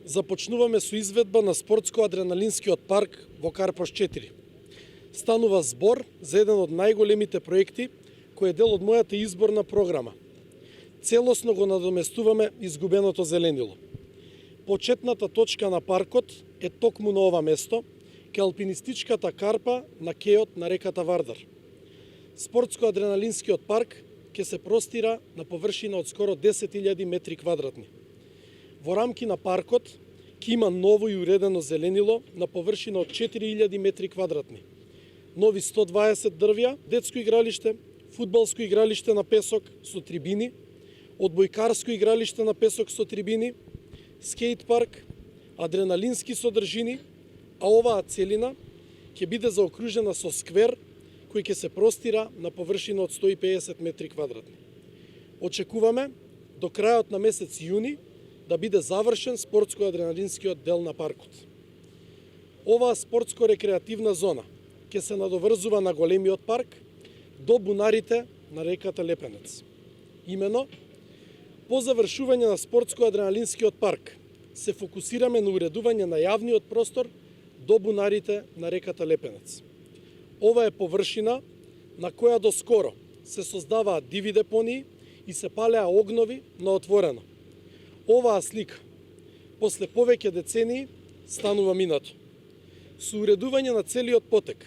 започнуваме со изведба на спортско-адреналинскиот парк во Карпош 4. Станува збор за еден од најголемите проекти кој е дел од мојата изборна програма. Целосно го надоместуваме изгубеното зеленило. Почетната точка на паркот е токму на ова место, кај алпинистичката карпа на кејот на реката Вардар. Спортско-адреналинскиот парк ќе се простира на површина од скоро 10.000 метри квадратни. Во рамки на паркот ќе има ново и уредено зеленило на површина од 4.000 метри квадратни. Нови 120 дрвја, детско игралиште, фудбалско игралиште на песок со трибини, одбојкарско игралиште на песок со трибини, скејт парк, адреналински содржини, а оваа целина ќе биде заокружена со сквер кој ќе се простира на површина од 150 метри квадратни. Очекуваме до крајот на месец јуни да биде завршен спортско-адреналинскиот дел на паркот. Оваа спортско-рекреативна зона ќе се надоврзува на големиот парк до бунарите на реката Лепенец. Имено, по завршување на спортско-адреналинскиот парк се фокусираме на уредување на јавниот простор до бунарите на реката Лепенец. Ова е површина на која доскоро се создаваат диви депонии и се палеа огнови на отворено. Оваа слика, после повеќе децении, станува минато. Со уредување на целиот потек,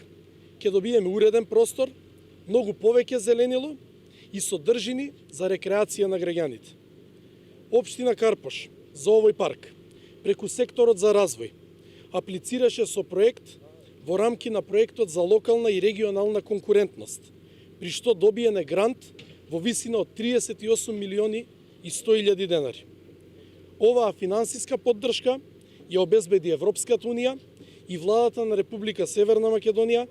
ќе добиеме уреден простор, многу повеќе зеленило и содржини за рекреација на граѓаните. Општина Карпош за овој парк, преку секторот за развој, аплицираше со проект во рамки на проектот за локална и регионална конкурентност, при што добиене грант во висина од 38 милиони и 100.000 денари. Оваа финансиска поддршка ја обезбеди Европската унија и владата на Република Северна Македонија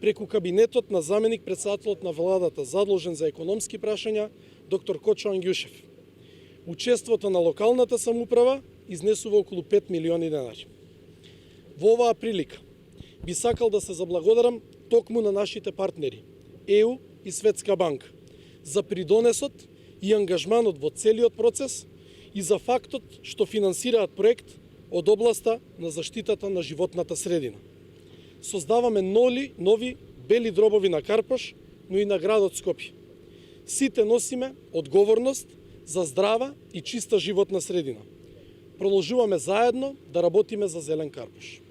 преку кабинетот на заменик претседателот на владата задолжен за економски прашања доктор Кочо Ангјушев. Учеството на локалната самоуправа изнесува околу 5 милиони денари. Во оваа прилика би сакал да се заблагодарам токму на нашите партнери ЕУ и Светска банка за придонесот и ангажманот во целиот процес и за фактот што финансираат проект од областа на заштитата на животната средина. Создаваме нови бели дробови на Карпош, но и на градот Скопје. Сите носиме одговорност за здрава и чиста животна средина. Продолжуваме заедно да работиме за зелен Карпош.